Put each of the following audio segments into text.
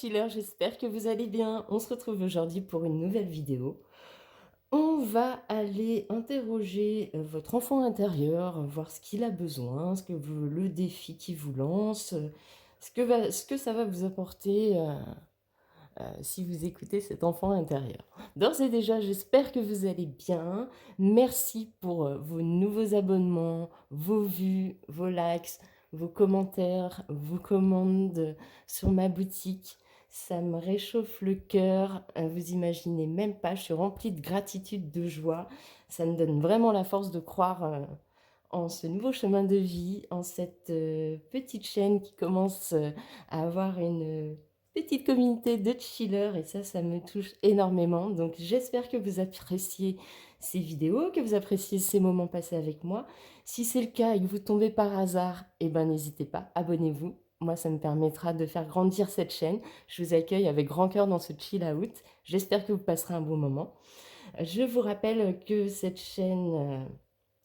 chillers, j'espère que vous allez bien. On se retrouve aujourd'hui pour une nouvelle vidéo. On va aller interroger votre enfant intérieur, voir ce qu'il a besoin, le défi qu'il vous lance, ce que ça va vous apporter si vous écoutez cet enfant intérieur. D'ores et déjà, j'espère que vous allez bien. Merci pour vos nouveaux abonnements, vos vues, vos likes, vos commentaires, vos commandes sur ma boutique. Ça me réchauffe le cœur. Vous imaginez même pas, je suis remplie de gratitude, de joie. Ça me donne vraiment la force de croire en ce nouveau chemin de vie, en cette petite chaîne qui commence à avoir une petite communauté de chillers et ça me touche énormément. Donc j'espère que vous appréciez ces vidéos, que vous appréciez ces moments passés avec moi. Si c'est le cas et que vous tombez par hasard, eh ben n'hésitez pas, abonnez-vous. Moi, ça me permettra de faire grandir cette chaîne. Je vous accueille avec grand cœur dans ce chill out. J'espère que vous passerez un bon moment. Je vous rappelle que cette chaîne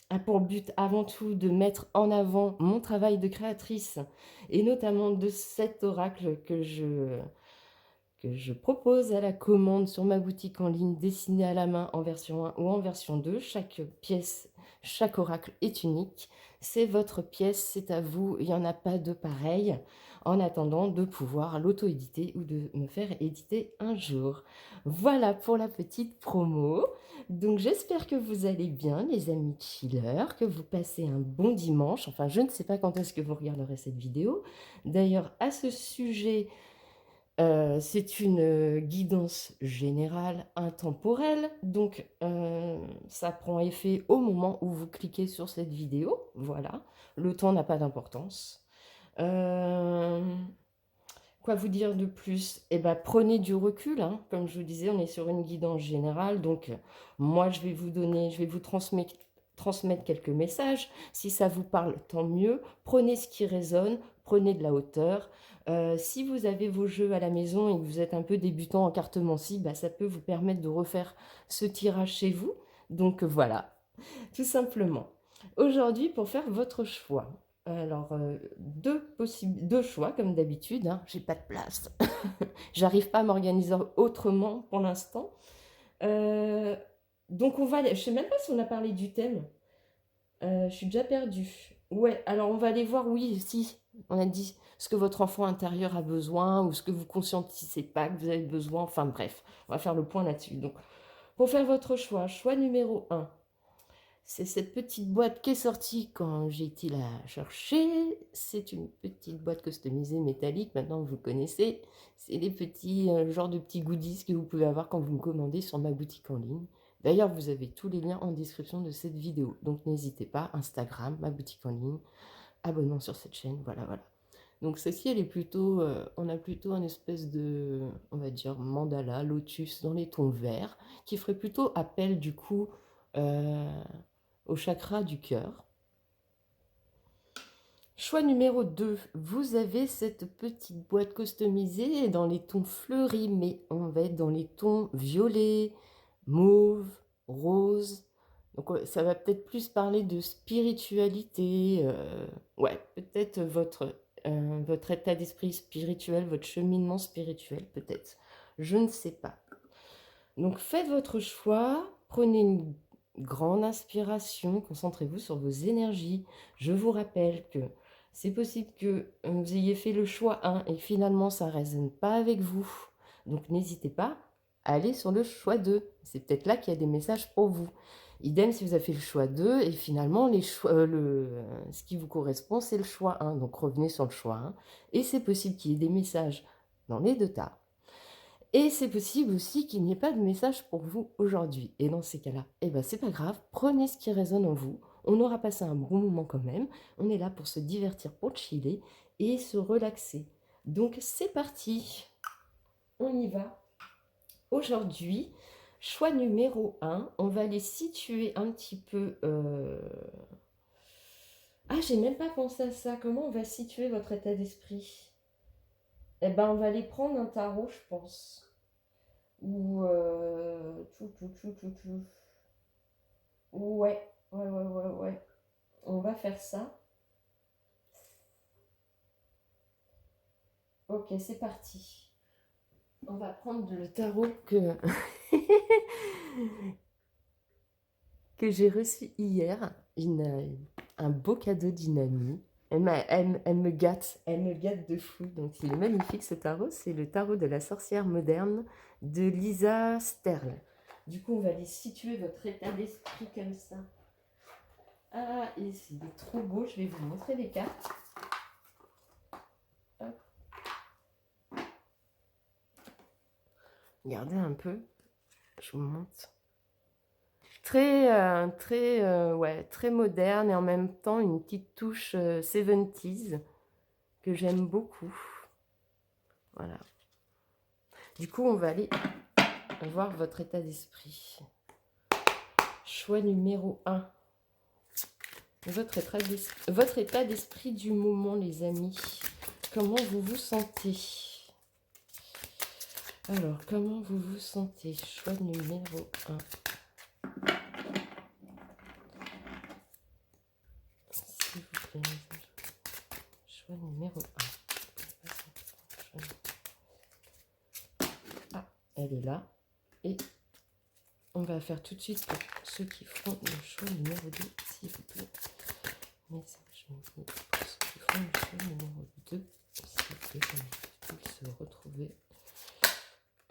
a pour but avant tout de mettre en avant mon travail de créatrice et notamment de cet oracle que je propose à la commande sur ma boutique en ligne dessinée à la main en version 1 ou en version 2. Chaque pièce, chaque oracle est unique. C'est votre pièce, c'est à vous, il n'y en a pas de pareil. En attendant de pouvoir l'auto-éditer ou de me faire éditer un jour. Voilà pour la petite promo. Donc j'espère que vous allez bien les amis chillers, que vous passez un bon dimanche. Enfin, je ne sais pas quand est-ce que vous regarderez cette vidéo. D'ailleurs, à ce sujet, c'est une guidance générale intemporelle, donc ça prend effet au moment où vous cliquez sur cette vidéo, voilà. Le temps n'a pas d'importance. Quoi vous dire de plus? Eh ben, prenez du recul, hein. Comme je vous disais, on est sur une guidance générale, donc moi je vais vous transmettre quelques messages. Si ça vous parle, tant mieux. Prenez ce qui résonne, prenez de la hauteur. Si vous avez vos jeux à la maison et que vous êtes un peu débutant en cartomancie, bah, ça peut vous permettre de refaire ce tirage chez vous. Donc voilà, tout simplement. Aujourd'hui, pour faire votre choix, alors deux choix comme d'habitude, hein, j'ai pas de place. J'arrive pas à m'organiser autrement pour l'instant. Euh, donc on va, je sais même pas si on a parlé du thème. Je suis déjà perdue. Ouais, alors on va aller voir, oui, si, on a dit ce que votre enfant intérieur a besoin ou ce que vous conscientisez pas que vous avez besoin. Enfin bref, on va faire le point là-dessus. Donc, pour faire votre choix, choix numéro un, c'est cette petite boîte qui est sortie quand j'ai été la chercher. C'est une petite boîte customisée métallique, maintenant vous connaissez. C'est les petits genres de petits goodies que vous pouvez avoir quand vous me commandez sur ma boutique en ligne. D'ailleurs, vous avez tous les liens en description de cette vidéo. Donc n'hésitez pas, Instagram, ma boutique en ligne, abonnement sur cette chaîne, voilà, voilà. Donc ceci, elle est plutôt, on a plutôt un espèce de, on va dire, mandala, lotus dans les tons verts, qui ferait plutôt appel du coup au chakra du cœur. Choix numéro 2, vous avez cette petite boîte customisée dans les tons fleuris, mais on va être dans les tons violets, mauve, rose. Donc ça va peut-être plus parler de spiritualité, ouais, peut-être votre état d'esprit spirituel, votre cheminement spirituel peut-être, je ne sais pas. Donc faites votre choix, prenez une grande inspiration, concentrez-vous sur vos énergies. Je vous rappelle que c'est possible que vous ayez fait le choix 1 et finalement ça ne résonne pas avec vous. Donc n'hésitez pas à aller sur le choix 2. C'est peut-être là qu'il y a des messages pour vous. Idem si vous avez fait le choix 2 et finalement ce qui vous correspond c'est le choix 1. Donc revenez sur le choix 1. Et c'est possible qu'il y ait des messages dans les deux tas. Et c'est possible aussi qu'il n'y ait pas de message pour vous aujourd'hui. Et dans ces cas-là, eh ben c'est pas grave, prenez ce qui résonne en vous. On aura passé un bon moment quand même. On est là pour se divertir, pour chiller et se relaxer. Donc c'est parti, on y va. Aujourd'hui, choix numéro 1, on va les situer un petit peu... Ah, j'ai même pas pensé à ça. Comment on va situer votre état d'esprit? Eh ben, on va les prendre un tarot, je pense. Ou tout. Ouais, ouais. On va faire ça. Ok, c'est parti. On va prendre le tarot que, que j'ai reçu hier. Un beau cadeau d'une amie. Elle me gâte de fou. Donc il est magnifique ce tarot. C'est le tarot de la sorcière moderne de Lisa Sterle. Du coup, on va aller situer votre état d'esprit comme ça. Ah, et c'est trop beau. Je vais vous montrer les cartes. Hop. Regardez un peu. Je vous montre. Très moderne et en même temps une petite touche 70s que j'aime beaucoup. Voilà. Du coup, on va aller voir votre état d'esprit. Choix numéro 1. Votre état d'esprit du moment, les amis. Comment vous vous sentez? Alors, comment vous vous sentez? Choix numéro 1. S'il vous plaît. Choix numéro 1. Ah, elle est là. Et on va faire tout de suite pour ceux qui font le choix numéro 2, s'il vous plaît. Message pour ceux qui font le choix numéro 2, s'il vous plaît, comme ils se retrouver.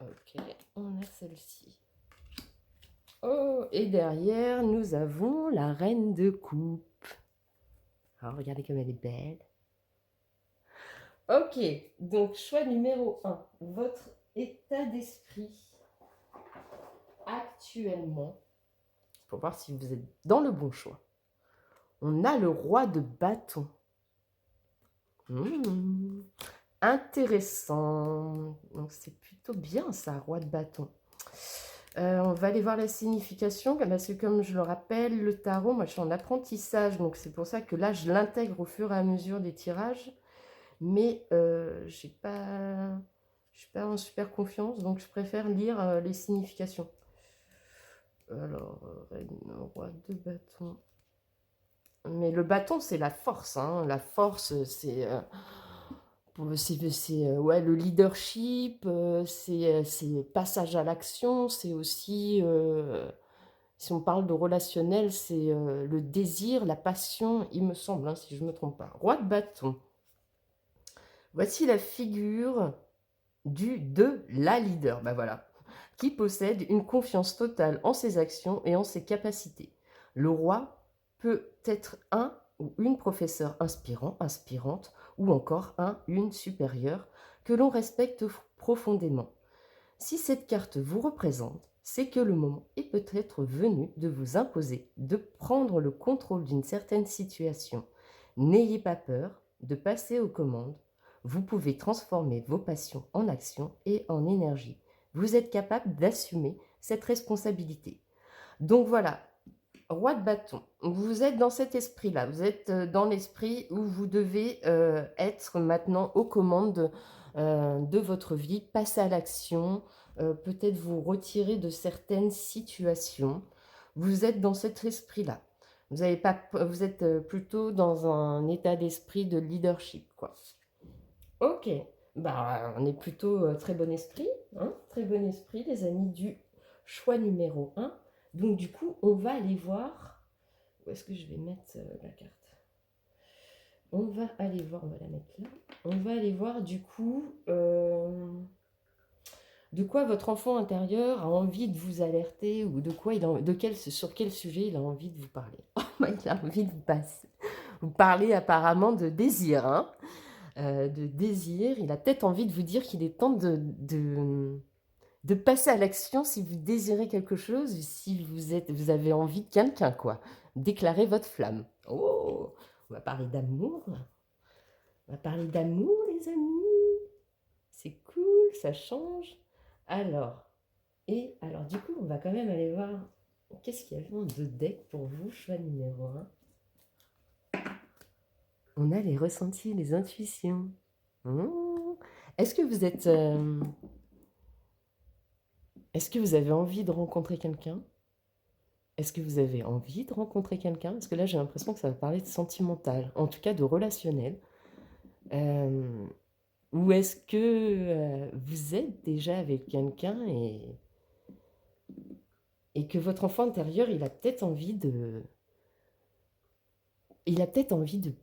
Ok, on a celle-ci. Oh, et derrière, nous avons la reine de coupe. Alors, regardez comme elle est belle. Ok, donc choix numéro 1. Votre état d'esprit actuellement, pour voir si vous êtes dans le bon choix. On a le roi de bâton. Intéressant. Donc c'est plutôt bien ça, roi de bâton. On va aller voir la signification, parce que comme je le rappelle, le tarot, moi je suis en apprentissage, donc c'est pour ça que là je l'intègre au fur et à mesure des tirages, mais je ne suis pas en super confiance, donc je préfère lire les significations. Alors, reine, roi de bâton. Mais le bâton, c'est la force, hein. La force, c'est ouais, le leadership, c'est passage à l'action, c'est aussi, si on parle de relationnel, c'est le désir, la passion, il me semble, hein, si je ne me trompe pas. Roi de bâton. Voici la figure de la leader, ben voilà, qui possède une confiance totale en ses actions et en ses capacités. Le roi peut être un ou une professeur inspirant, inspirante, ou encore une supérieure que l'on respecte profondément. Si cette carte vous représente, c'est que le moment est peut-être venu de vous imposer, de prendre le contrôle d'une certaine situation. N'ayez pas peur de passer aux commandes. Vous pouvez transformer vos passions en action et en énergie. Vous êtes capable d'assumer cette responsabilité. Donc voilà, roi de bâton, vous êtes dans cet esprit-là. Vous êtes dans l'esprit où vous devez être maintenant aux commandes de votre vie, passer à l'action, peut-être vous retirer de certaines situations. Vous êtes dans cet esprit-là. Vous êtes plutôt dans un état d'esprit de leadership, quoi. Ok, bah, on est plutôt très bon esprit, hein, très bon esprit, les amis du choix numéro 1. Donc du coup, on va aller voir, où est-ce que je vais mettre la carte? On va aller voir, on va la mettre là. On va aller voir du coup de quoi votre enfant intérieur a envie de vous alerter ou sur quel sujet il a envie de vous parler. Il a envie de vous parler apparemment de désir, hein. De désir. Il a peut-être envie de vous dire qu'il est temps de passer à l'action si vous désirez quelque chose, si vous avez envie de quelqu'un, quoi. Déclarez votre flamme. Oh, on va parler d'amour. On va parler d'amour, les amis. C'est cool, ça change. Alors, du coup, on va quand même aller voir qu'est-ce qu'il y a de deck pour vous, choix numéro 1. On a les ressentis, les intuitions. Est-ce que vous êtes... Est-ce que vous avez envie de rencontrer quelqu'un? Est-ce que vous avez envie de rencontrer quelqu'un? Parce que là, j'ai l'impression que ça va parler de sentimental, en tout cas de relationnel. Ou est-ce que vous êtes déjà avec quelqu'un et que votre enfant intérieur, il a peut-être envie de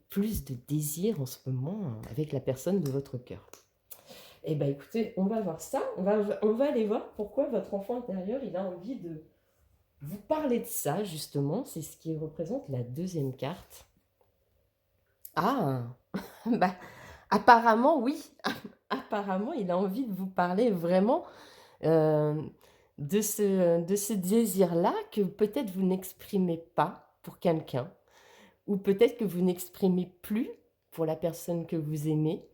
plus de désir en ce moment avec la personne de votre cœur. Eh bien écoutez, on va voir ça, on va aller voir pourquoi votre enfant intérieur, il a envie de vous parler de ça, justement. C'est ce qui représente la deuxième carte. Ah, bah apparemment oui, apparemment il a envie de vous parler vraiment euh, de ce désir-là que peut-être vous n'exprimez pas pour quelqu'un, ou peut-être que vous n'exprimez plus pour la personne que vous aimez,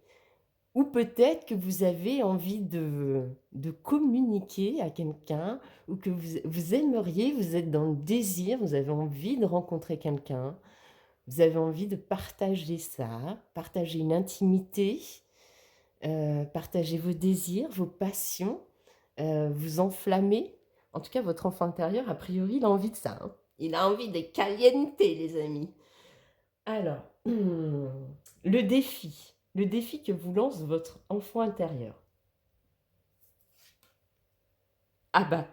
ou peut-être que vous avez envie de communiquer à quelqu'un, ou que vous aimeriez, vous êtes dans le désir, vous avez envie de rencontrer quelqu'un, vous avez envie de partager ça, partager une intimité, partager vos désirs, vos passions, vous enflammer. En tout cas, votre enfant intérieur, a priori, il a envie de ça, hein. Il a envie de caliente, les amis. Alors, le défi que vous lance votre enfant intérieur. Ah bah,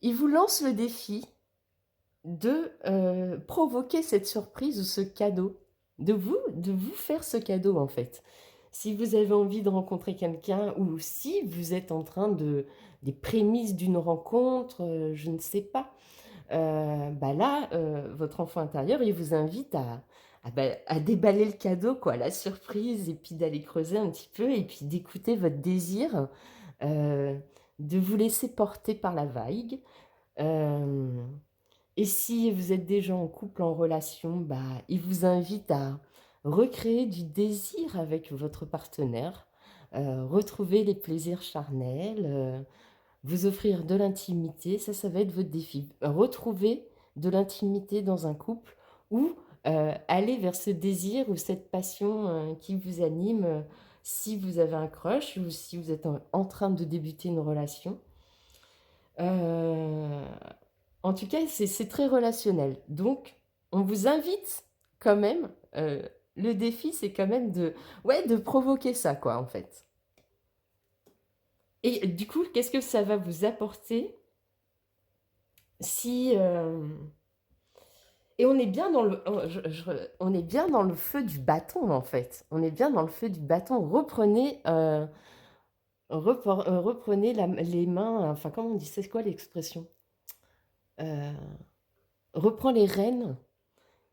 il vous lance le défi de provoquer cette surprise ou ce cadeau, de vous faire ce cadeau en fait. Si vous avez envie de rencontrer quelqu'un ou si vous êtes en train des prémices d'une rencontre, je ne sais pas, bah là, votre enfant intérieur, il vous invite à déballer le cadeau, quoi, la surprise, et puis d'aller creuser un petit peu, et puis d'écouter votre désir, de vous laisser porter par la vague. Euh, et si vous êtes déjà en couple, en relation, bah, il vous invite à recréer du désir avec votre partenaire, retrouver les plaisirs charnels, vous offrir de l'intimité. Ça va être votre défi. Retrouver de l'intimité dans un couple ou aller vers ce désir ou cette passion qui vous anime si vous avez un crush ou si vous êtes en train de débuter une relation. Euh, En tout cas, c'est très relationnel. Donc, on vous invite quand même, le défi, c'est quand même ouais, de provoquer ça, quoi, en fait. Et du coup, qu'est-ce que ça va vous apporter si... Et on est bien dans on est bien dans le feu du bâton, en fait. On est bien dans le feu du bâton. Reprenez les mains, enfin, comment on dit, c'est quoi l'expression? Euh, Reprends les rênes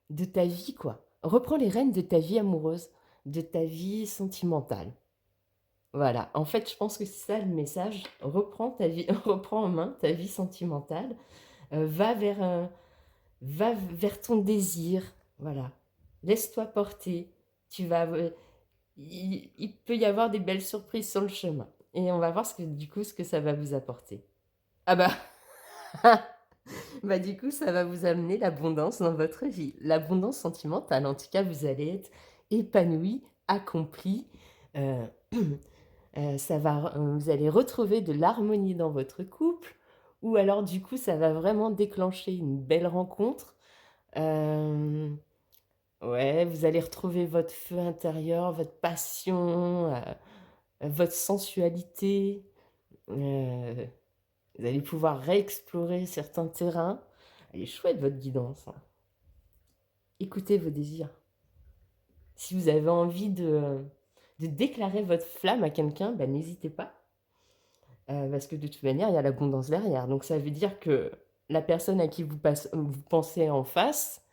de ta vie, quoi. Reprends les rênes de ta vie amoureuse, de ta vie sentimentale. Voilà, en fait, je pense que c'est ça le message. Reprends ta vie, reprends en main ta vie sentimentale. Va va vers ton désir. Voilà, laisse-toi porter. Tu vas, il peut y avoir des belles surprises sur le chemin. Et on va voir du coup, ce que ça va vous apporter. Ah bah, bah du coup, ça va vous amener l'abondance dans votre vie. L'abondance sentimentale. En tout cas, vous allez être épanoui, accompli. Euh, vous allez retrouver de l'harmonie dans votre couple. Ou alors, du coup, ça va vraiment déclencher une belle rencontre. Euh, ouais, vous allez retrouver votre feu intérieur, votre passion, votre sensualité. Euh, Vous allez pouvoir réexplorer certains terrains. Elle est chouette, votre guidance, hein. Écoutez vos désirs. Si vous avez envie de déclarer votre flamme à quelqu'un, bah, n'hésitez pas. Parce que de toute manière, il y a l'abondance derrière. Donc ça veut dire que la personne à qui vous pensez en face,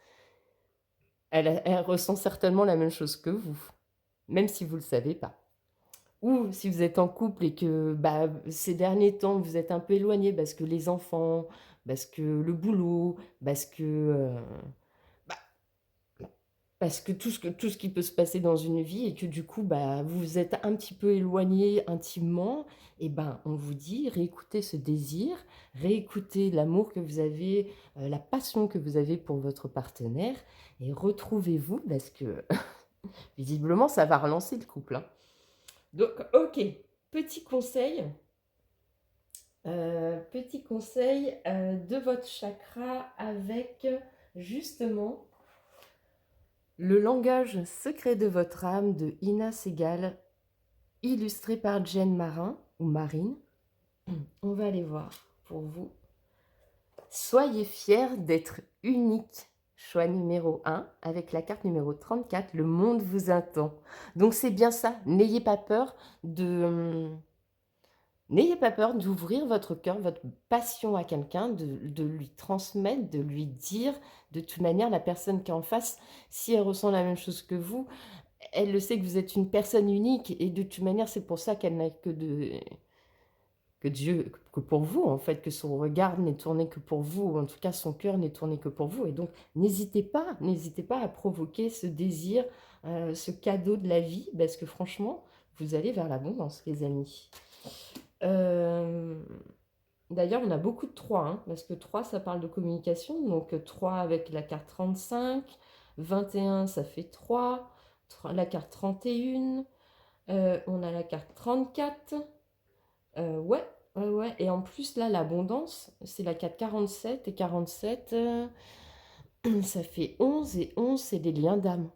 elle ressent certainement la même chose que vous, même si vous ne le savez pas. Ou si vous êtes en couple et que bah, ces derniers temps, vous êtes un peu éloigné parce que les enfants, parce que le boulot, bah, parce que tout ce qui peut se passer dans une vie et que du coup, bah, vous vous êtes un petit peu éloigné intimement, et ben, on vous dit, réécoutez ce désir, réécoutez l'amour que vous avez, la passion que vous avez pour votre partenaire, et retrouvez-vous parce que visiblement, ça va relancer le couple, hein. Donc, ok, petit conseil, de votre chakra avec justement le langage secret de votre âme de Ina Segal. illustré par Jen Marin ou Marine. On va aller voir pour vous. Soyez fiers d'être unique. Choix numéro 1, avec la carte numéro 34, le monde vous attend. Donc c'est bien ça, n'ayez pas peur de... N'ayez pas peur d'ouvrir votre cœur, votre passion à quelqu'un, de lui transmettre, de lui dire. De toute manière, la personne qui est en face, si elle ressent la même chose que vous, elle le sait que vous êtes une personne unique. Et de toute manière, c'est pour ça qu'elle n'a que Dieu, que pour vous, en fait, que son regard n'est tourné que pour vous, ou en tout cas son cœur n'est tourné que pour vous. Et donc, n'hésitez pas à provoquer ce désir, ce cadeau de la vie, parce que franchement, vous allez vers l'abondance, les amis. D'ailleurs, on a beaucoup de 3, hein, parce que 3, ça parle de communication. Donc 3 avec la carte 35, 21, ça fait 3, la carte 31, on a la carte 34. Ouais. Et en plus, là, l'abondance, c'est la carte 47. Et 47, ça fait 11. Et 11, c'est des liens d'âme.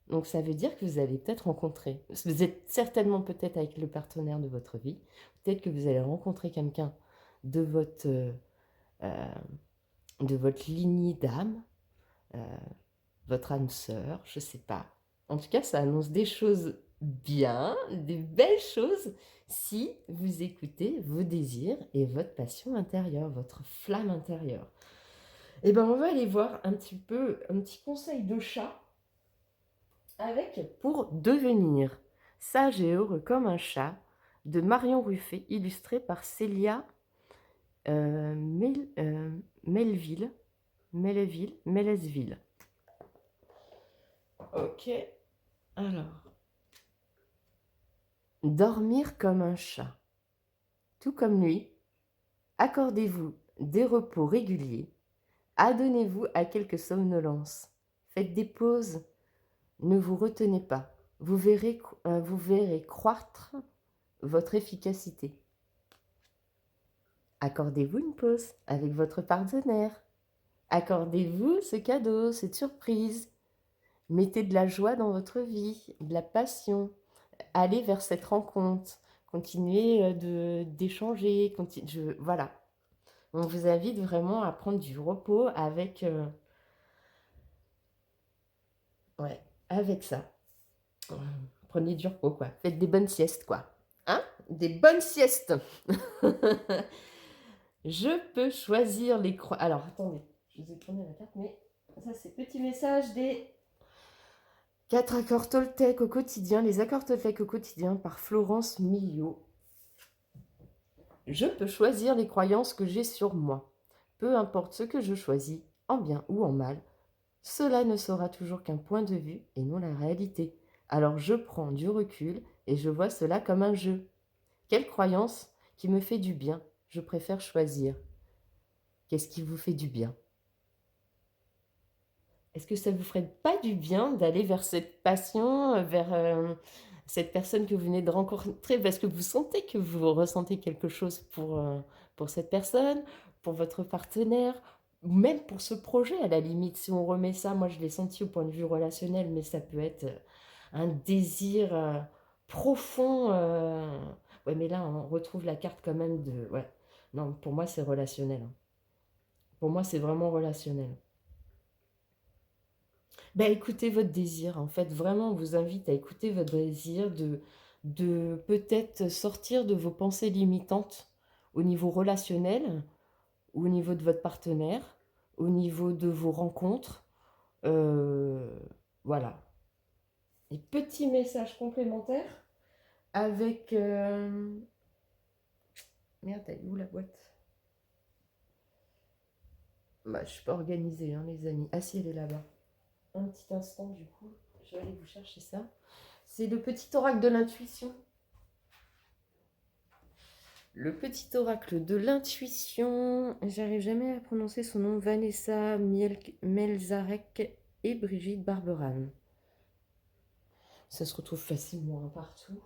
Donc ça veut dire que vous allez peut-être rencontrer, vous êtes certainement peut-être avec le partenaire de votre vie, peut-être que vous allez rencontrer quelqu'un de votre lignée d'âme, votre âme sœur, je ne sais pas. En tout cas, ça annonce des choses bien, des belles choses, si vous écoutez vos désirs et votre passion intérieure, votre flamme intérieure. Et bien, on va aller voir un petit conseil de chat avec pour devenir sage et heureux comme un chat de Marion Ruffet, illustré par Célia Melville. Ok, alors. Dormir comme un chat. Tout comme lui, accordez-vous des repos réguliers, adonnez-vous à quelques somnolences, faites des pauses, ne vous retenez pas, vous verrez croître votre efficacité. Accordez-vous une pause avec votre partenaire. Accordez-vous ce cadeau, cette surprise. Mettez de la joie dans votre vie, de la passion. Allez vers cette rencontre. Continuez d'échanger. Voilà. On vous invite vraiment à prendre du repos avec, avec ça. Prenez du repos, quoi. Faites des bonnes siestes, quoi. Hein? Des bonnes siestes. Je peux choisir les croix. Alors, attendez. Je vous ai tourné la carte, mais ça, c'est petit message des 4 accords Toltec au quotidien. Les accords Toltec au quotidien par Florence Millot. Je peux choisir les croyances que j'ai sur moi. Peu importe ce que je choisis, en bien ou en mal, cela ne sera toujours qu'un point de vue et non la réalité. Alors je prends du recul et je vois cela comme un jeu. Quelle croyance qui me fait du bien, je préfère choisir? Qu'est-ce qui vous fait du bien? Est-ce que ça ne vous ferait pas du bien d'aller vers cette passion, vers cette personne que vous venez de rencontrer, parce que vous sentez que vous ressentez quelque chose pour cette personne, pour votre partenaire, ou même pour ce projet, à la limite, si on remet ça, moi je l'ai senti au point de vue relationnel, mais ça peut être un désir profond. Ouais, mais là, on retrouve la carte quand même de... Ouais, non, pour moi, c'est relationnel, hein. Pour moi, c'est vraiment relationnel. Bah, écoutez votre désir, en fait, vraiment, on vous invite à écouter votre désir de peut-être sortir de vos pensées limitantes au niveau relationnel, ou au niveau de votre partenaire, au niveau de vos rencontres. Euh, voilà. Et petit message complémentaire avec... Merde, elle est où la boîte? Bah, je suis pas organisée, hein, les amis. Ah si, elle est là-bas. Un petit instant, du coup, je vais aller vous chercher ça. C'est le petit oracle de l'intuition. Le petit oracle de l'intuition. J'arrive jamais à prononcer son nom. Vanessa Melzarek et Brigitte Barberan. Ça se retrouve facilement partout.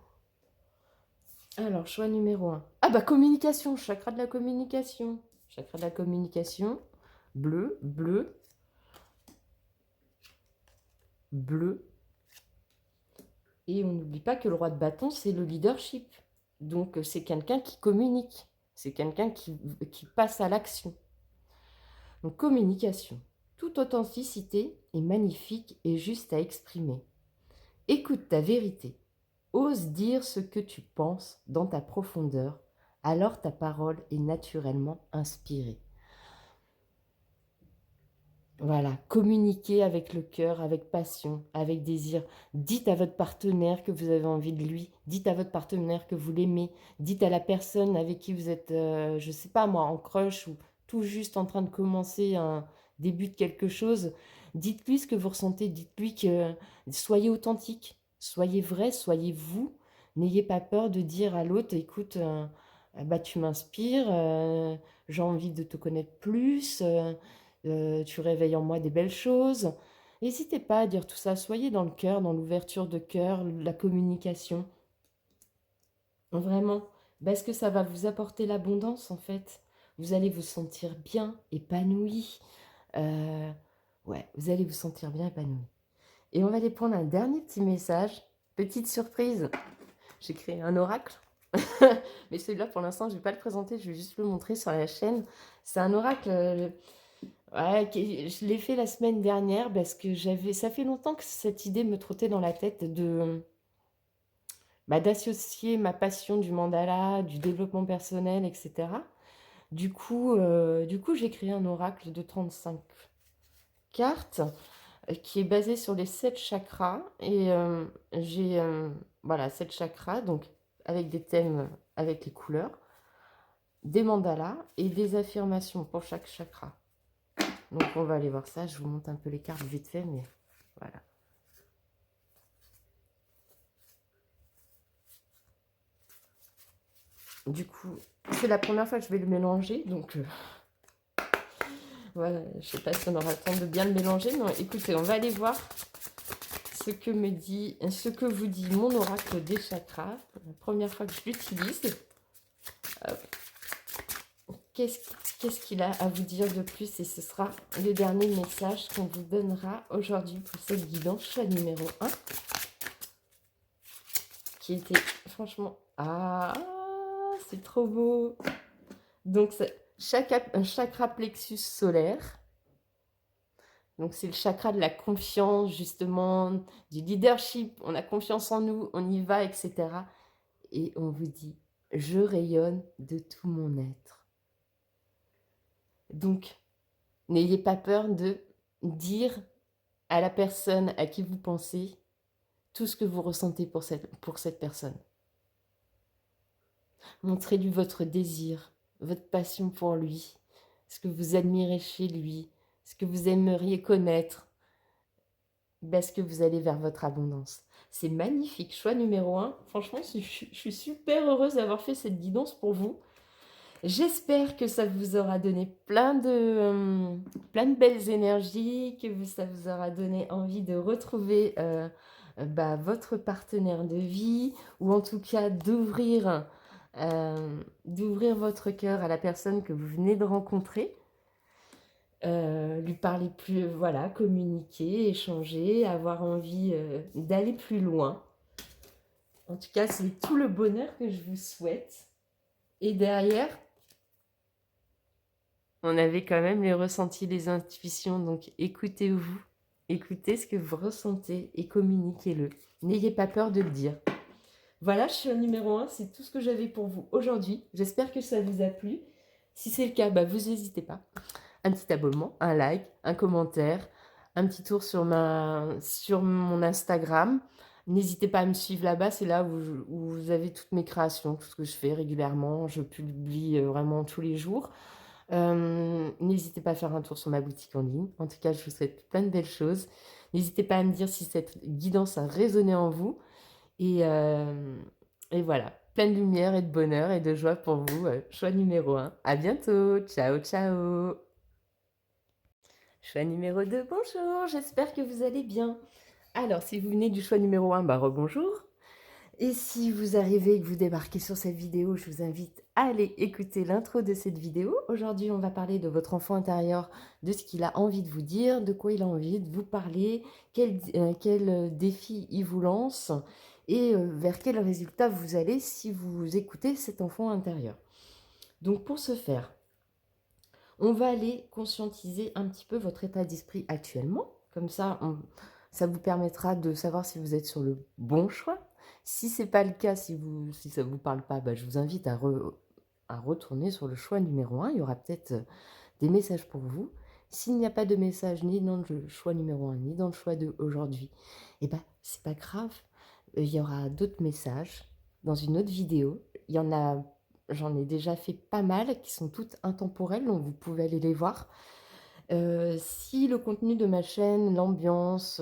Alors, choix numéro 1. Ah bah, communication, chakra de la communication. Chakra de la communication. Bleu, bleu, bleu Et on n'oublie pas que le roi de bâton, c'est le leadership. Donc, c'est quelqu'un qui communique. C'est quelqu'un qui passe à l'action. Donc, communication. Toute authenticité est magnifique et juste à exprimer. Écoute ta vérité. Ose dire ce que tu penses dans ta profondeur. Alors ta parole est naturellement inspirée. Voilà, communiquez avec le cœur, avec passion, avec désir. Dites à votre partenaire que vous avez envie de lui. Dites à votre partenaire que vous l'aimez. Dites à la personne avec qui vous êtes, je ne sais pas moi, en crush ou tout juste en train de commencer un début de quelque chose. Dites-lui ce que vous ressentez. Dites-lui que soyez authentique, soyez vrai, soyez vous. N'ayez pas peur de dire à l'autre, écoute, bah, tu m'inspires, j'ai envie de te connaître plus. Tu réveilles en moi des belles choses. N'hésitez pas à dire tout ça, soyez dans le cœur, dans l'ouverture de cœur, la communication. Vraiment, parce que ça va vous apporter l'abondance en fait. Vous allez vous sentir bien, épanoui. Ouais, vous allez vous sentir bien épanoui. Et on va aller prendre un dernier petit message. Petite surprise, j'ai créé un oracle. Mais celui-là, pour l'instant, je ne vais pas le présenter, je vais juste le montrer sur la chaîne. C'est un oracle... Ouais, je l'ai fait la semaine dernière parce que ça fait longtemps que cette idée me trottait dans la tête d'associer ma passion du mandala, du développement personnel, etc. Du coup, j'ai créé un oracle de 35 cartes qui est basé sur les 7 chakras. Et j'ai voilà, 7 chakras, donc avec des thèmes, avec les couleurs, des mandalas et des affirmations pour chaque chakra. Donc on va aller voir ça, je vous montre un peu les cartes vite fait, mais voilà. Du coup, c'est la première fois que je vais le mélanger, donc voilà, je sais pas si on aura le temps de bien le mélanger, mais écoutez, on va aller voir ce que vous dit mon oracle des chakras. La première fois que je l'utilise. Qu'est-ce qu'il a à vous dire de plus? Et ce sera le dernier message qu'on vous donnera aujourd'hui pour cette guidance choix numéro 1. Qui était franchement... Ah, c'est trop beau. Donc, un chakra plexus solaire. Donc, c'est le chakra de la confiance, justement, du leadership. On a confiance en nous, on y va, etc. Et on vous dit, je rayonne de tout mon être. Donc, n'ayez pas peur de dire à la personne à qui vous pensez tout ce que vous ressentez pour cette personne. Montrez-lui votre désir, votre passion pour lui, ce que vous admirez chez lui, ce que vous aimeriez connaître, parce que vous allez vers votre abondance. C'est magnifique, choix numéro 1. Franchement, je suis super heureuse d'avoir fait cette guidance pour vous. J'espère que ça vous aura donné plein de belles énergies, que ça vous aura donné envie de retrouver votre partenaire de vie, ou en tout cas d'ouvrir votre cœur à la personne que vous venez de rencontrer. Lui parler plus, voilà, communiquer, échanger, avoir envie d'aller plus loin. En tout cas, c'est tout le bonheur que je vous souhaite. Et derrière, on avait quand même les ressentis, les intuitions. Donc, écoutez-vous, écoutez ce que vous ressentez et communiquez-le. N'ayez pas peur de le dire. Voilà, je suis au numéro 1. C'est tout ce que j'avais pour vous aujourd'hui. J'espère que ça vous a plu. Si c'est le cas, vous n'hésitez pas. Un petit abonnement, un like, un commentaire, un petit tour sur mon Instagram. N'hésitez pas à me suivre là-bas, c'est là où vous avez toutes mes créations, tout ce que je fais régulièrement. Je publie vraiment tous les jours. N'hésitez pas à faire un tour sur ma boutique en ligne. En tout cas, je vous souhaite plein de belles choses. N'hésitez pas à me dire si cette guidance a résonné en vous. Et voilà, plein de lumière et de bonheur et de joie pour vous. Choix numéro 1. À bientôt. Ciao, ciao. Choix numéro 2, bonjour. J'espère que vous allez bien. Alors, si vous venez du choix numéro 1, rebonjour. Et si vous arrivez et que vous débarquez sur cette vidéo, je vous invite à aller écouter l'intro de cette vidéo. Aujourd'hui, on va parler de votre enfant intérieur, de ce qu'il a envie de vous dire, de quoi il a envie de vous parler, quel défi il vous lance. et vers quel résultat vous allez si vous écoutez cet enfant intérieur. Donc pour ce faire, on va aller conscientiser un petit peu votre état d'esprit actuellement. Comme ça, ça vous permettra de savoir si vous êtes sur le bon choix. Si ce n'est pas le cas, si ça ne vous parle pas, je vous invite à retourner sur le choix numéro 1. Il y aura peut-être des messages pour vous. S'il n'y a pas de message ni dans le choix numéro 1, ni dans le choix de aujourd'hui, c'est pas grave. Il y aura d'autres messages dans une autre vidéo. J'en ai déjà fait pas mal qui sont toutes intemporelles, donc vous pouvez aller les voir. Si le contenu de ma chaîne, l'ambiance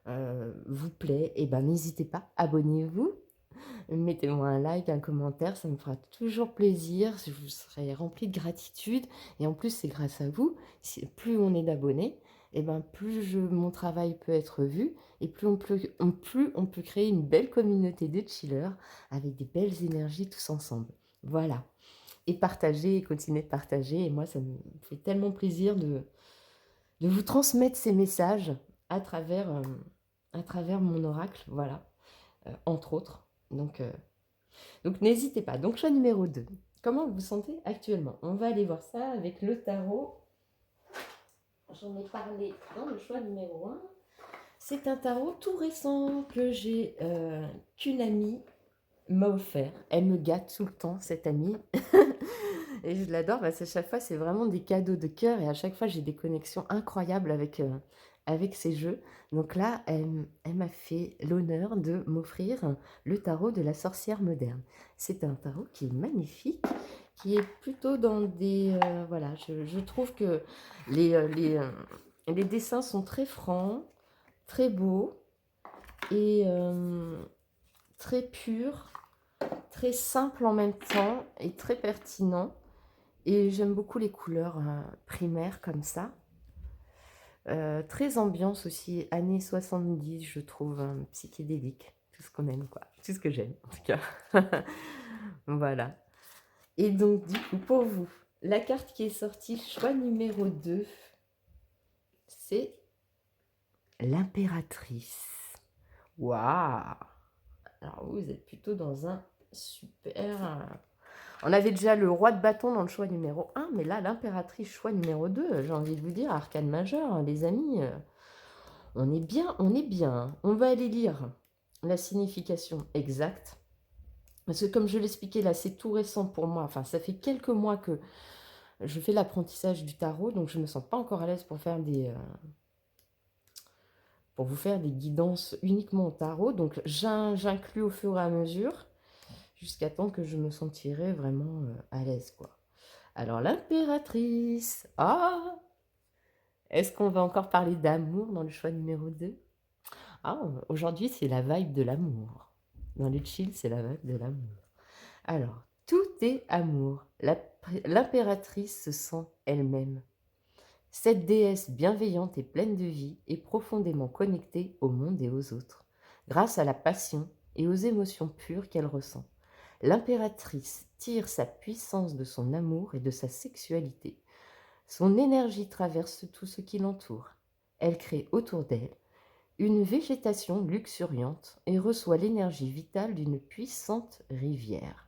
vous plaît, n'hésitez pas, abonnez-vous. Mettez-moi un like, un commentaire, ça me fera toujours plaisir, je vous serai remplie de gratitude. Et en plus, c'est grâce à vous, plus on est d'abonnés, plus mon travail peut être vu, et plus on peut créer une belle communauté de chillers avec des belles énergies tous ensemble. Voilà. Et partager, et continuer de partager. Et moi, ça me fait tellement plaisir de vous transmettre ces messages à travers mon oracle, voilà, entre autres. Donc n'hésitez pas. Donc choix numéro 2. Comment vous vous sentez actuellement? On va aller voir ça avec le tarot. J'en ai parlé dans le choix numéro 1. C'est un tarot tout récent qu'une amie m'a offert. Elle me gâte tout le temps, cette amie. Et je l'adore parce qu'à chaque fois, c'est vraiment des cadeaux de cœur. Et à chaque fois, j'ai des connexions incroyables avec ces jeux. Donc là, elle m'a fait l'honneur de m'offrir le tarot de la sorcière moderne. C'est un tarot qui est magnifique, qui est plutôt dans des... voilà, je trouve que les dessins sont très francs, très beaux et très purs, très simples en même temps et très pertinents. Et j'aime beaucoup les couleurs primaires comme ça. Très ambiance aussi, années 70, je trouve, psychédélique. Tout ce qu'on aime, quoi. Tout ce que j'aime, en tout cas. Voilà. Et donc, du coup, pour vous, la carte qui est sortie, choix numéro 2, c'est l'impératrice. Waouh! Alors, vous êtes plutôt dans un super... On avait déjà le roi de bâton dans le choix numéro 1, mais là, l'impératrice, choix numéro 2, j'ai envie de vous dire, arcane majeur, les amis, on est bien, on est bien. On va aller lire la signification exacte. Parce que comme je l'expliquais là, c'est tout récent pour moi. Enfin, ça fait quelques mois que je fais l'apprentissage du tarot, donc je ne me sens pas encore à l'aise pour faire pour vous faire des guidances uniquement au tarot. Donc, j'inclus au fur et à mesure, jusqu'à temps que je me sentirai vraiment à l'aise, quoi. Alors, l'impératrice. Ah! Est-ce qu'on va encore parler d'amour dans le choix numéro 2? Ah, aujourd'hui, c'est la vibe de l'amour. Dans le chill, c'est la vibe de l'amour. Alors, tout est amour. L'impératrice se sent elle-même. Cette déesse bienveillante et pleine de vie est profondément connectée au monde et aux autres, grâce à la passion et aux émotions pures qu'elle ressent. L'impératrice tire sa puissance de son amour et de sa sexualité. Son énergie traverse tout ce qui l'entoure. Elle crée autour d'elle une végétation luxuriante et reçoit l'énergie vitale d'une puissante rivière.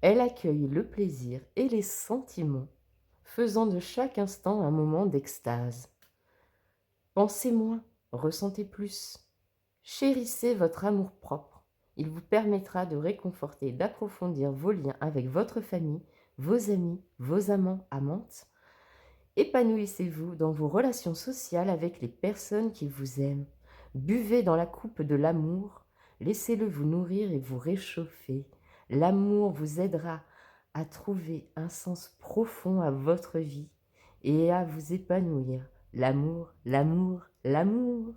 Elle accueille le plaisir et les sentiments, faisant de chaque instant un moment d'extase. Pensez moins, ressentez plus. Chérissez votre amour-propre. Il vous permettra de réconforter et d'approfondir vos liens avec votre famille, vos amis, vos amants, amantes. Épanouissez-vous dans vos relations sociales avec les personnes qui vous aiment. Buvez dans la coupe de l'amour, laissez-le vous nourrir et vous réchauffer. L'amour vous aidera à trouver un sens profond à votre vie et à vous épanouir. L'amour, l'amour, l'amour.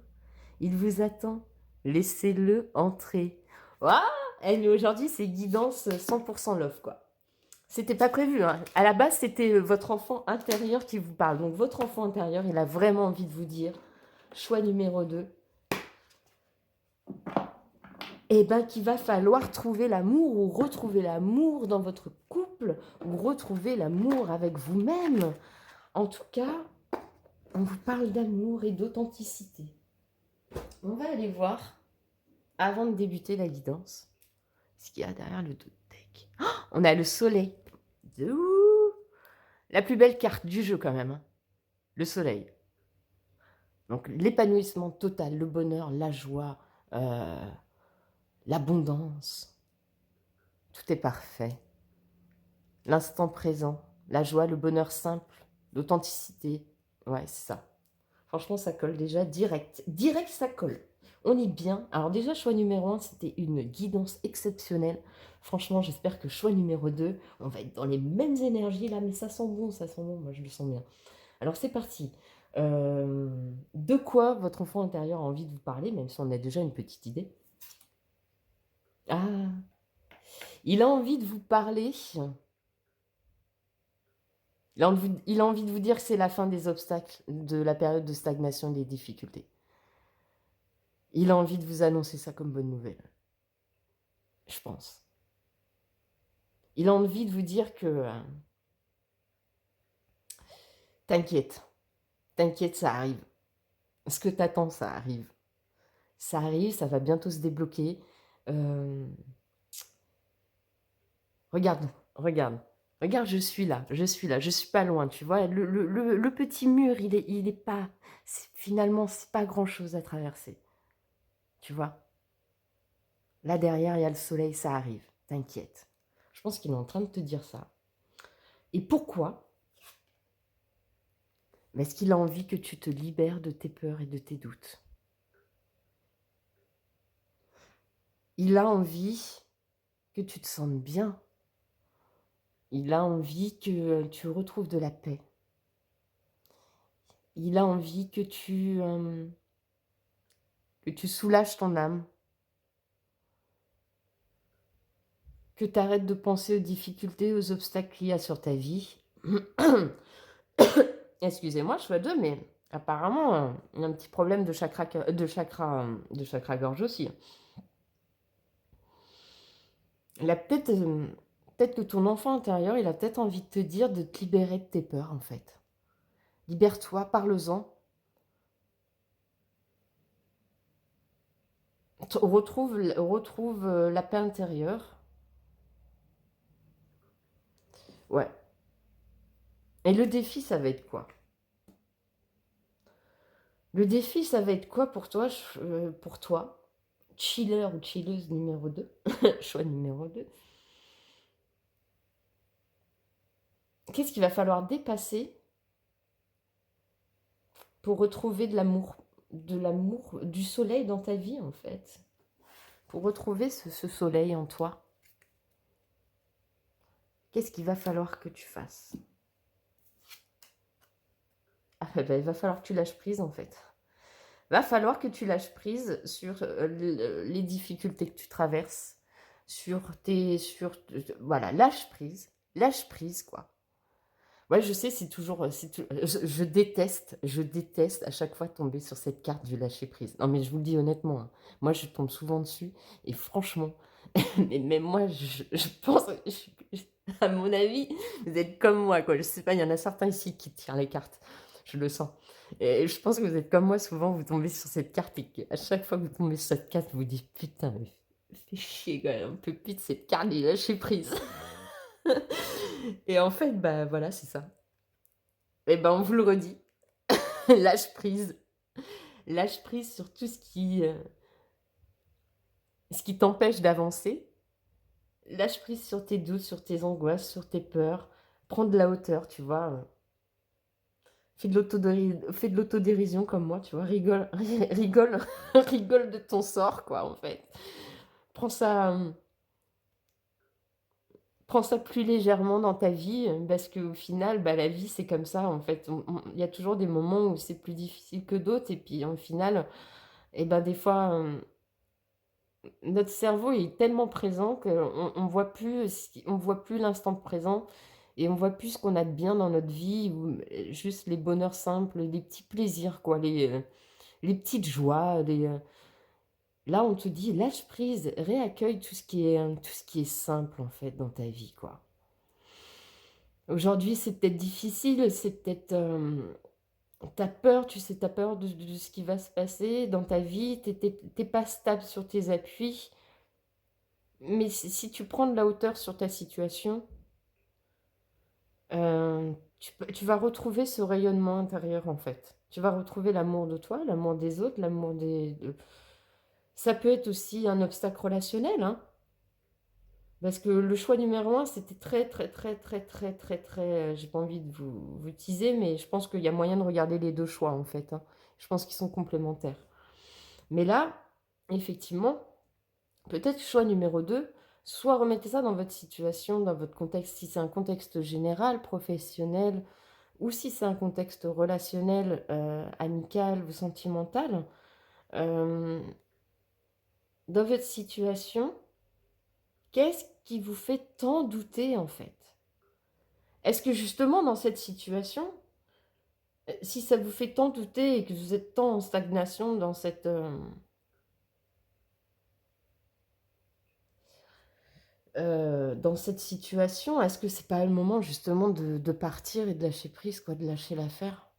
Il vous attend. Laissez-le entrer. Waouh! Mais aujourd'hui, c'est guidance 100% love, quoi. C'était pas prévu, hein. À la base, c'était votre enfant intérieur qui vous parle. Donc, votre enfant intérieur, il a vraiment envie de vous dire, choix numéro 2, qu'il va falloir trouver l'amour ou retrouver l'amour dans votre couple ou retrouver l'amour avec vous-même. En tout cas, on vous parle d'amour et d'authenticité. On va aller voir avant de débuter la guidance, ce qu'il y a derrière le dos de deck. Oh, on a le soleil. Ouh, la plus belle carte du jeu quand même, hein. Le soleil. Donc l'épanouissement total, le bonheur, la joie, l'abondance. Tout est parfait. L'instant présent, la joie, le bonheur simple, l'authenticité. Ouais, c'est ça. Franchement, ça colle déjà direct. Direct, ça colle. On est bien. Alors déjà, choix numéro 1, c'était une guidance exceptionnelle. Franchement, j'espère que choix numéro 2, on va être dans les mêmes énergies là, mais ça sent bon, ça sent bon. Moi, je le sens bien. Alors, c'est parti. De quoi votre enfant intérieur a envie de vous parler, même si on a déjà une petite idée? Ah, il a envie de vous parler. Il a envie de vous dire que c'est la fin des obstacles, de la période de stagnation et des difficultés. Il a envie de vous annoncer ça comme bonne nouvelle, je pense. Il a envie de vous dire que t'inquiète, t'inquiète, ça arrive. Ce que t'attends, ça arrive. Ça arrive, ça va bientôt se débloquer. Euh, Regarde, regarde. Regarde, je suis là, je suis là, je suis pas loin, tu vois. Le petit mur, il est pas... Finalement, c'est pas grand-chose à traverser, tu vois. Là, derrière, il y a le soleil, ça arrive. T'inquiète. Je pense qu'il est en train de te dire ça. Et pourquoi? Parce qu'il a envie que tu te libères de tes peurs et de tes doutes. Il a envie que tu te sentes bien. Il a envie que tu retrouves de la paix. Il a envie que tu soulages ton âme. Que tu arrêtes de penser aux difficultés, aux obstacles qu'il y a sur ta vie. Excusez-moi, je suis à deux, mais apparemment, il y a un petit problème de chakra gorge aussi. Il a peut-être que ton enfant intérieur, il a peut-être envie de te dire de te libérer de tes peurs, en fait. Libère-toi, parle-en. Retrouve la paix intérieure. Ouais. Et le défi, ça va être quoi? Le défi, ça va être quoi pour toi, chiller ou chilleuse numéro 2, choix numéro 2. Qu'est-ce qu'il va falloir dépasser pour retrouver de l'amour, du soleil dans ta vie, en fait? Pour retrouver ce soleil en toi, qu'est-ce qu'il va falloir que tu fasses? Ah, ben, il va falloir que tu lâches prise, en fait. Va falloir que tu lâches prise sur les difficultés que tu traverses, voilà, lâche prise, quoi. Ouais, je sais, c'est toujours, je déteste à chaque fois tomber sur cette carte du lâcher prise. Non, mais je vous le dis honnêtement, hein, moi, je tombe souvent dessus, et franchement, mais même moi, je pense, à mon avis, vous êtes comme moi, quoi. Je sais pas, il y en a certains ici qui tirent les cartes, je le sens. Et je pense que vous êtes comme moi, souvent, vous tombez sur cette carte, et à chaque fois que vous tombez sur cette carte, vous vous dites, putain, mais fais chier quand même, un peu plus de cette carte du lâcher prise. Et en fait, bah voilà, c'est ça. Et ben, on vous le redit, lâche prise. Lâche prise sur tout ce qui t'empêche d'avancer. Lâche prise sur tes doutes, sur tes angoisses, sur tes peurs. Prends de la hauteur, tu vois. Fais de l'autodérision comme moi, tu vois. Rigole, rigole, rigole de ton sort, quoi, en fait. Prends ça, prends ça plus légèrement dans ta vie, parce qu'au final, bah, la vie, c'est comme ça, en fait. Il y a toujours des moments où c'est plus difficile que d'autres, et puis, au final, et ben, des fois, notre cerveau est tellement présent qu'on on voit plus, on voit plus l'instant présent, et on voit plus ce qu'on a de bien dans notre vie, ou juste les bonheurs simples, les petits plaisirs, quoi, les petites joies. Là, on te dit, lâche prise, réaccueille tout ce qui est simple, en fait, dans ta vie, quoi. Aujourd'hui, c'est peut-être difficile, Tu as peur, tu sais, tu as peur de ce qui va se passer dans ta vie, tu pas stable sur tes appuis. Mais si tu prends de la hauteur sur ta situation, tu vas retrouver ce rayonnement intérieur, en fait. Tu vas retrouver l'amour de toi, l'amour des autres, l'amour ça peut être aussi un obstacle relationnel, hein. Parce que le choix numéro un, c'était très, très, très, très, très, très, très, j'ai pas envie de vous teaser, mais je pense qu'il y a moyen de regarder les 2 choix, en fait, hein. Je pense qu'ils sont complémentaires. Mais là, effectivement, peut-être choix numéro 2, soit remettez ça dans votre situation, dans votre contexte, si c'est un contexte général, professionnel, ou si c'est un contexte relationnel, amical ou sentimental. Hem, dans votre situation, qu'est-ce qui vous fait tant douter, en fait? Est-ce que justement dans cette situation, si ça vous fait tant douter et que vous êtes tant en stagnation dans cette situation, est-ce que c'est pas le moment justement de partir et de lâcher prise quoi, de lâcher l'affaire?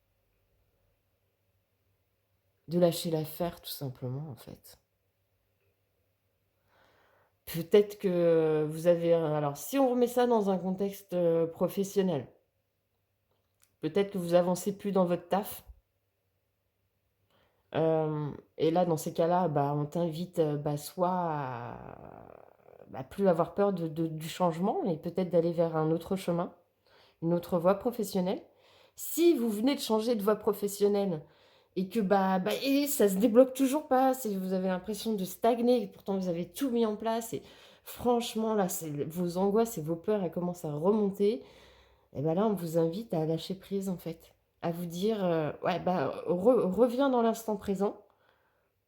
De lâcher l'affaire tout simplement, en fait. Peut-être que vous avez alors si on remet ça dans un contexte, professionnel, peut-être que vous avancez plus dans votre taf, et là, dans ces cas-là, bah, on t'invite, bah, soit à bah, plus avoir peur du changement et peut-être d'aller vers un autre chemin, une autre voie professionnelle. Si vous venez de changer de voie professionnelle et que, et ça se débloque toujours pas, si vous avez l'impression de stagner et pourtant vous avez tout mis en place et franchement là, c'est vos angoisses et vos peurs, elles commencent à remonter et bah, là, on vous invite à lâcher prise, en fait. À vous dire, ouais, reviens dans l'instant présent.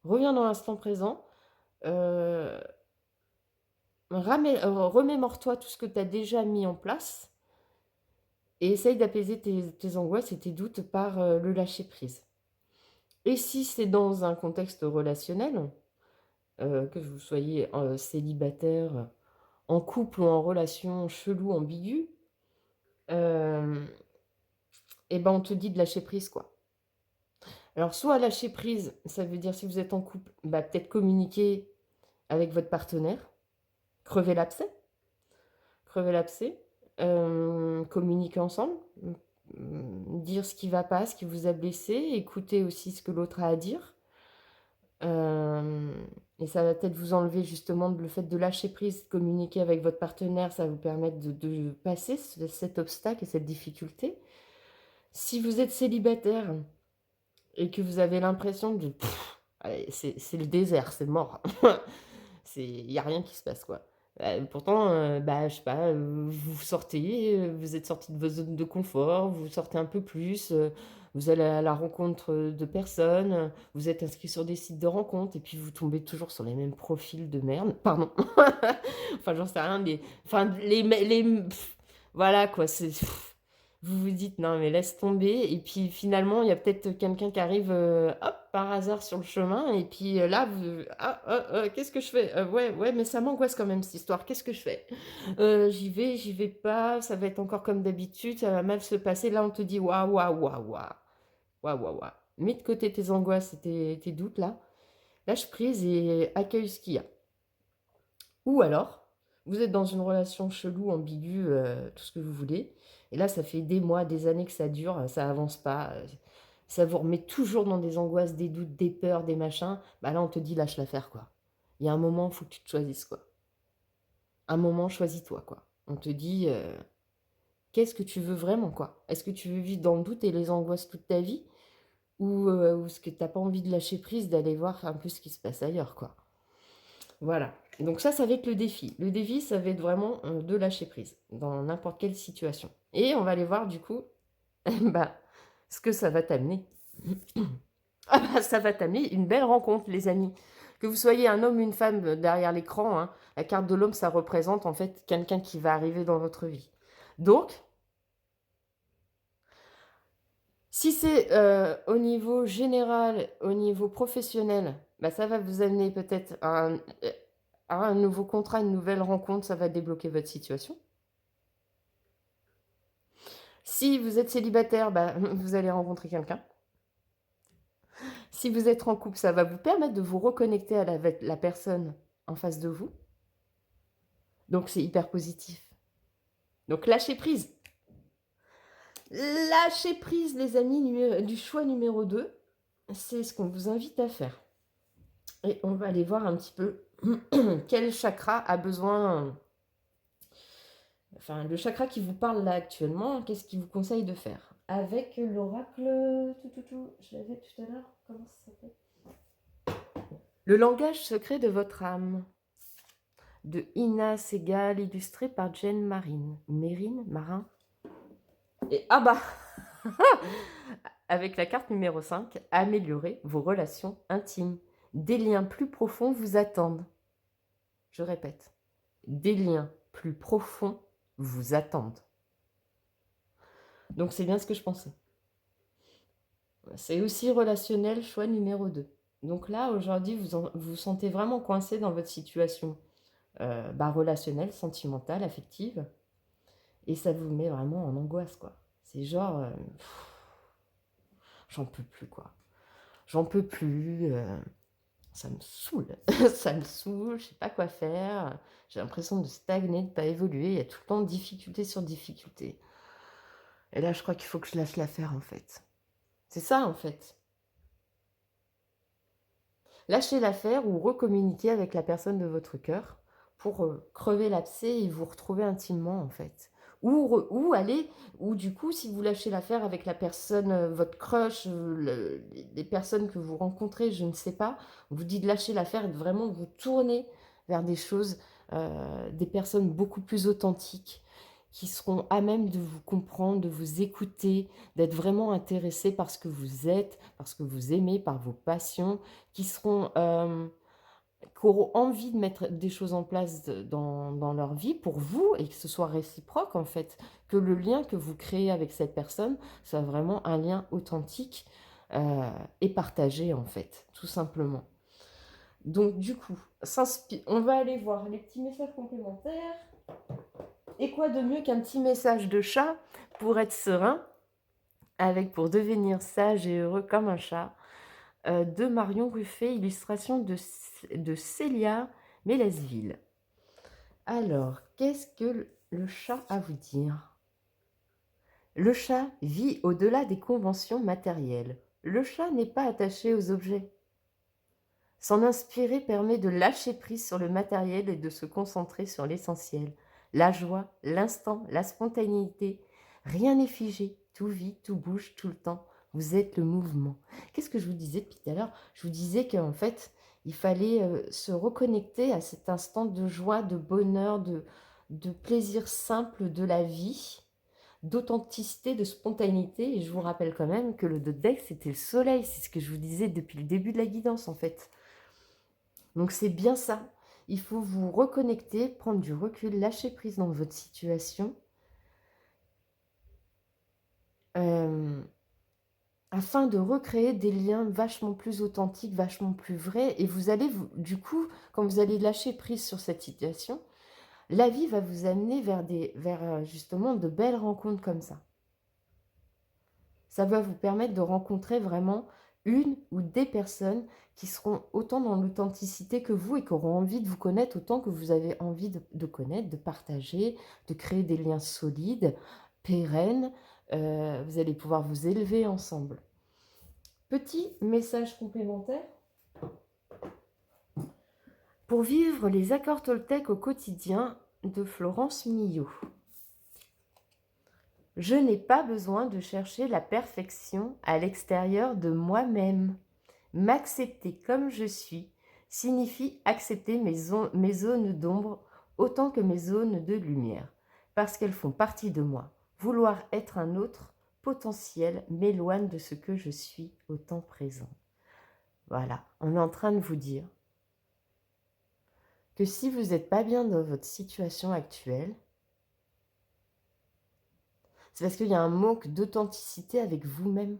Reviens dans l'instant présent, heu, remémore-toi tout ce que tu as déjà mis en place et essaye d'apaiser tes angoisses et tes doutes par, le lâcher prise. Et si c'est dans un contexte relationnel, que vous soyez, célibataire, en couple ou en relation chelou, ambiguë, hem et ben, on te dit de lâcher prise, quoi. Alors soit lâcher prise, ça veut dire si vous êtes en couple, bah, peut-être communiquer avec votre partenaire, crever l'abcès. Crever l'abcès, communiquer ensemble, dire ce qui va pas, ce qui vous a blessé, écouter aussi ce que l'autre a à dire. Hem et ça va peut-être vous enlever justement le fait de lâcher prise, de communiquer avec votre partenaire, ça va vous permettre de passer cet obstacle et cette difficulté. Si vous êtes célibataire et que vous avez l'impression de allez, c'est le désert, c'est mort. Il y a rien qui se passe, quoi. Pourtant, je sais pas, vous sortez, vous êtes sortis de vos zones de confort, vous sortez un peu plus, vous allez à la rencontre, de personnes, vous êtes inscrits sur des sites de rencontres et puis vous tombez toujours sur les mêmes profils de merde. Pardon. Enfin, j'en sais rien, mais enfin voilà quoi, vous vous dites: «Non mais laisse tomber» et puis finalement, il y a peut-être quelqu'un qui arrive, hop, par hasard sur le chemin et puis, là vous: «Ah, qu'est-ce que je fais? Ouais, ouais, mais ça m'angoisse quand même cette histoire, qu'est-ce que je fais? J'y vais pas, ça va être encore comme d'habitude, ça va mal se passer». Là, on te dit: «Waouh, waouh, waouh, waouh, waouh, waouh, waouh». Mets de côté tes angoisses et tes doutes là, lâche prise et accueille ce qu'il y a. Ou alors, vous êtes dans une relation chelou, ambiguë, tout ce que vous voulez et là, ça fait des mois, des années que ça dure, ça avance pas, ça vous remet toujours dans des angoisses, des doutes, des peurs, des machins. Bah, là, on te dit: «Lâche l'affaire, quoi». Il y a un moment, il faut que tu te choisisses, quoi. Un moment, choisis-toi, quoi. On te dit, qu'est-ce que tu veux vraiment, quoi? Est-ce que tu veux vivre dans le doute et les angoisses toute ta vie? Ou est-ce que tu as pas envie de lâcher prise, d'aller voir un peu ce qui se passe ailleurs, quoi? Voilà. Donc ça va être le défi. Le défi, ça va être vraiment, de lâcher prise, dans n'importe quelle situation. Et on va aller voir du coup, bah, ce que ça va t'amener. Ah bah, ça va t'amener une belle rencontre, les amis. Que vous soyez un homme ou une femme, derrière l'écran, hein, la carte de l'homme, ça représente en fait quelqu'un qui va arriver dans votre vie. Donc, si c'est, au niveau général, au niveau professionnel, bah, ça va vous amener peut-être à un nouveau contrat, une nouvelle rencontre, ça va débloquer votre situation. Si vous êtes célibataire, bah, vous allez rencontrer quelqu'un. Si vous êtes en couple, ça va vous permettre de vous reconnecter à la personne en face de vous. Donc c'est hyper positif. Donc lâchez prise. Lâchez prise les amis du choix numéro 2. C'est ce qu'on vous invite à faire. Et on va aller voir un petit peu quel chakra a besoin, enfin le chakra qui vous parle là actuellement, qu'est-ce qu'il vous conseille de faire. Avec l'oracle, je l'avais tout à l'heure, comment ça s'appelle? Le langage secret de votre âme, de Ina Segal, illustré par Jen Marin. Et ah bah avec la carte numéro 5, améliorer vos relations intimes. Des liens plus profonds vous attendent. Je répète, des liens plus profonds vous attendent. Donc c'est bien ce que je pensais. C'est aussi relationnel, choix numéro 2. Donc là, aujourd'hui, vous vous sentez vraiment coincé dans votre situation relationnelle, sentimentale, affective. Et ça vous met vraiment en angoisse, quoi. C'est genre, j'en peux plus, quoi. J'en peux plus, ça me saoule. Ça me saoule, je sais pas quoi faire. J'ai l'impression de stagner, de pas évoluer. Il y a tout le temps difficulté sur difficulté. Et là, je crois qu'il faut que je lâche l'affaire, en fait. C'est ça, en fait. Lâchez l'affaire ou recommuniquer avec la personne de votre cœur pour crever l'abcès et vous retrouver intimement, en fait. Ou aller, ou du coup, si vous lâchez l'affaire avec la personne, votre crush, les personnes que vous rencontrez, je ne sais pas, vous dites de lâcher l'affaire et de vraiment vous tourner vers des choses, des personnes beaucoup plus authentiques, qui seront à même de vous comprendre, de vous écouter, d'être vraiment intéressés par ce que vous êtes, par ce que vous aimez, par vos passions, qui auront envie de mettre des choses en place dans leur vie pour vous et que ce soit réciproque en fait, que le lien que vous créez avec cette personne soit vraiment un lien authentique et partagé en fait, tout simplement. Donc du coup, on va aller voir les petits messages complémentaires. Et quoi de mieux qu'un petit message de chat pour être serein, pour devenir sage et heureux comme un chat, de Marion Ruffet, illustration de Célia Mélesville. Alors, qu'est-ce que le chat a à vous dire? Le chat vit au-delà des conventions matérielles. Le chat n'est pas attaché aux objets. S'en inspirer permet de lâcher prise sur le matériel et de se concentrer sur l'essentiel. La joie, l'instant, la spontanéité. Rien n'est figé, tout vit, tout bouge tout le temps. Vous êtes le mouvement. Qu'est-ce que je vous disais depuis tout à l'heure? Je vous disais qu'en fait, il fallait se reconnecter à cet instant de joie, de bonheur, de plaisir simple de la vie, d'authenticité, de spontanéité. Et je vous rappelle quand même que le Dodex, c'était le soleil. C'est ce que je vous disais depuis le début de la guidance, en fait. Donc c'est bien ça. Il faut vous reconnecter, prendre du recul, lâcher prise dans votre situation. Afin de recréer des liens vachement plus authentiques, vachement plus vrais. Et vous allez, du coup, quand vous allez lâcher prise sur cette situation, la vie va vous amener vers justement de belles rencontres comme ça. Ça va vous permettre de rencontrer vraiment une ou des personnes qui seront autant dans l'authenticité que vous et qui auront envie de vous connaître autant que vous avez envie de connaître, de partager, de créer des liens solides, pérennes. Vous allez pouvoir vous élever ensemble. Petit message complémentaire. Pour vivre les accords Toltec au quotidien de Florence Millot. Je n'ai pas besoin de chercher la perfection à l'extérieur de moi-même. M'accepter comme je suis signifie accepter mes zones d'ombre autant que mes zones de lumière, parce qu'elles font partie de moi. Vouloir être un autre potentiel m'éloigne de ce que je suis au temps présent. Voilà, on est en train de vous dire que si vous n'êtes pas bien dans votre situation actuelle, c'est parce qu'il y a un manque d'authenticité avec vous-même.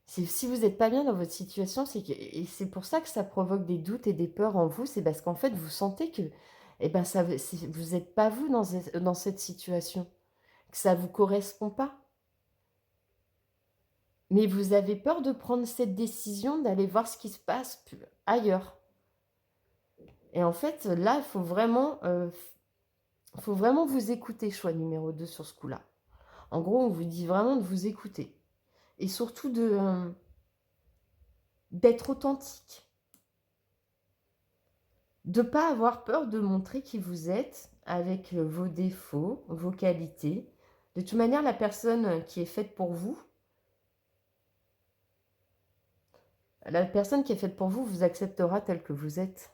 Si vous n'êtes pas bien dans votre situation, et c'est pour ça que ça provoque des doutes et des peurs en vous, c'est parce qu'en fait, vous sentez que vous n'êtes pas vous dans cette situation, que ça ne vous correspond pas. Mais vous avez peur de prendre cette décision, d'aller voir ce qui se passe ailleurs. Et en fait, là, faut vraiment vous écouter, choix numéro 2 sur ce coup-là. En gros, on vous dit vraiment de vous écouter. Et surtout d'être authentique. De ne pas avoir peur de montrer qui vous êtes avec vos défauts, vos qualités. De toute manière, la personne qui est faite pour vous, vous acceptera tel que vous êtes.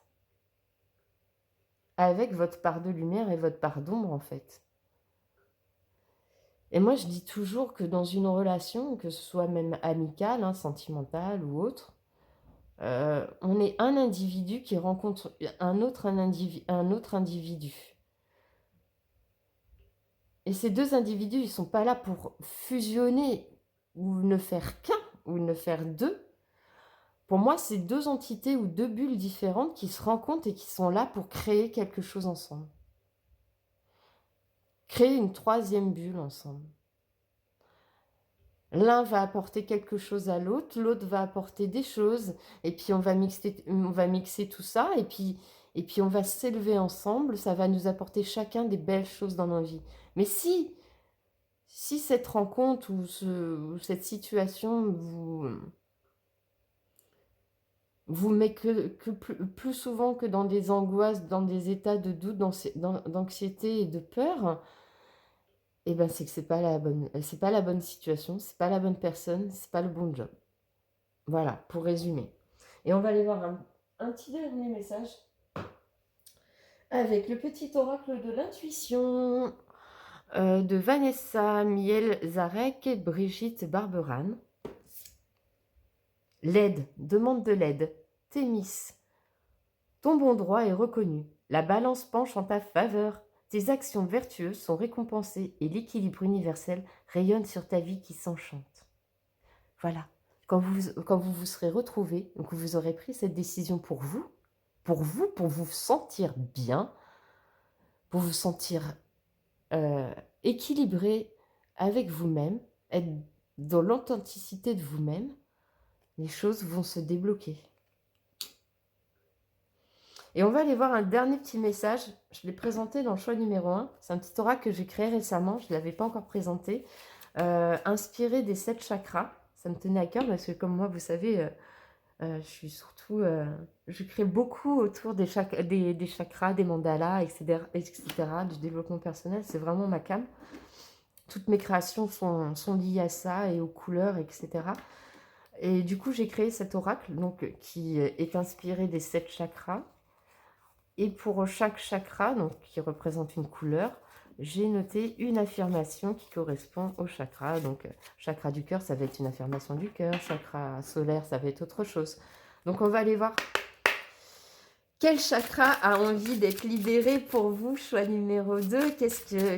Avec votre part de lumière et votre part d'ombre, en fait. Et moi, je dis toujours que dans une relation, que ce soit même amicale, hein, sentimentale ou autre, on est un individu qui rencontre un autre individu. Et ces deux individus, ils ne sont pas là pour fusionner ou ne faire qu'un, ou ne faire deux. Pour moi, c'est deux entités ou deux bulles différentes qui se rencontrent et qui sont là pour créer quelque chose ensemble. Créer une troisième bulle ensemble. L'un va apporter quelque chose à l'autre, l'autre va apporter des choses, et puis on va mixer tout ça, et puis on va s'élever ensemble, ça va nous apporter chacun des belles choses dans nos vies. Mais si cette rencontre ou cette situation vous met plus souvent que dans des angoisses, dans des états de doute, d'anxiété et de peur, eh ben c'est que c'est pas la bonne situation, c'est pas la bonne personne, c'est pas le bon job. Voilà, pour résumer. Et on va aller voir un petit dernier message avec le petit oracle de l'intuition de Vanessa Miel-Zarek et Brigitte Barberan. L'aide, demande de l'aide. Thémis, ton bon droit est reconnu. La balance penche en ta faveur. Tes actions vertueuses sont récompensées et l'équilibre universel rayonne sur ta vie qui s'enchante. Voilà. Quand vous serez retrouvés, donc vous aurez pris cette décision pour vous sentir bien, pour vous sentir équilibré avec vous-même, être dans l'authenticité de vous-même, les choses vont se débloquer. Et on va aller voir un dernier petit message. Je l'ai présenté dans le choix numéro 1. C'est un petit oracle que j'ai créé récemment. Je ne l'avais pas encore présenté. Inspiré des 7 chakras. Ça me tenait à cœur parce que comme moi, vous savez, je suis surtout... je crée beaucoup autour des chakras, des mandalas, etc., du développement personnel. C'est vraiment ma came. Toutes mes créations sont liées à ça et aux couleurs, etc. Et du coup, j'ai créé cet oracle donc, qui est inspiré des 7 chakras. Et pour chaque chakra, donc, qui représente une couleur, j'ai noté une affirmation qui correspond au chakra. Donc, chakra du cœur, ça va être une affirmation du cœur. Chakra solaire, ça va être autre chose. Donc, on va aller voir quel chakra a envie d'être libéré pour vous. Choix numéro 2.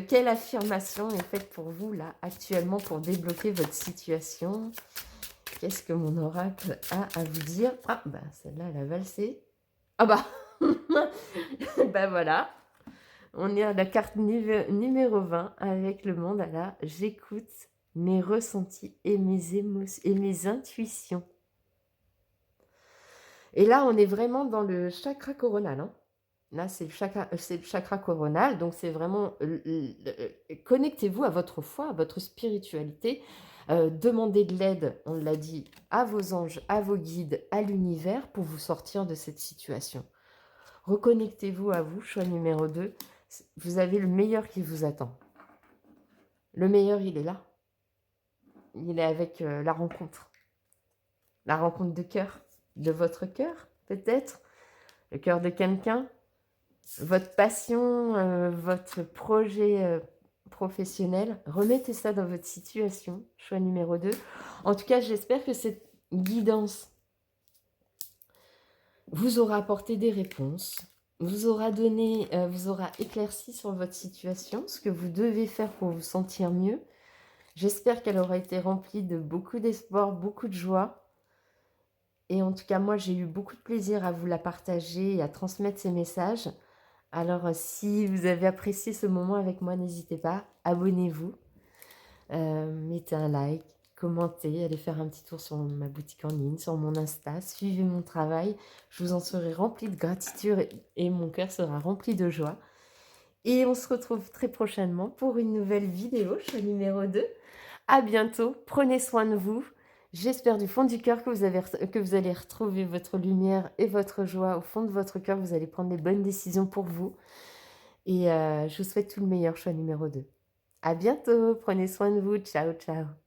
Quelle affirmation est faite pour vous, là, actuellement, pour débloquer votre situation? Qu'est-ce que mon oracle a à vous dire? Ah, bah, celle-là, elle a valsé. Ah bah ben voilà, on est à la carte numéro 20 avec le mandala. J'écoute mes ressentis et mes émotions et mes intuitions. Et là, on est vraiment dans le chakra coronal. Hein. Là, c'est le chakra coronal. Donc, c'est vraiment... connectez-vous à votre foi, à votre spiritualité. Demandez de l'aide, on l'a dit, à vos anges, à vos guides, à l'univers pour vous sortir de cette situation. Reconnectez-vous à vous, choix numéro 2. Vous avez le meilleur qui vous attend. Le meilleur, il est là. Il est avec la rencontre. La rencontre de cœur. De votre cœur, peut-être. Le cœur de quelqu'un. Votre passion, votre projet professionnel. Remettez ça dans votre situation, choix numéro 2. En tout cas, j'espère que cette guidance vous aura apporté des réponses. Vous aura éclairci sur votre situation, ce que vous devez faire pour vous sentir mieux. J'espère qu'elle aura été remplie de beaucoup d'espoir, beaucoup de joie. Et en tout cas, moi, j'ai eu beaucoup de plaisir à vous la partager et à transmettre ces messages. Alors, si vous avez apprécié ce moment avec moi, n'hésitez pas, abonnez-vous, mettez un like, commentez, allez faire un petit tour sur ma boutique en ligne, sur mon Insta, suivez mon travail. Je vous en serai remplie de gratitude et mon cœur sera rempli de joie. Et on se retrouve très prochainement pour une nouvelle vidéo, choix numéro 2. À bientôt, prenez soin de vous. J'espère du fond du cœur que vous allez retrouver votre lumière et votre joie au fond de votre cœur. Vous allez prendre les bonnes décisions pour vous. Et je vous souhaite tout le meilleur, choix numéro 2. À bientôt, prenez soin de vous. Ciao, ciao.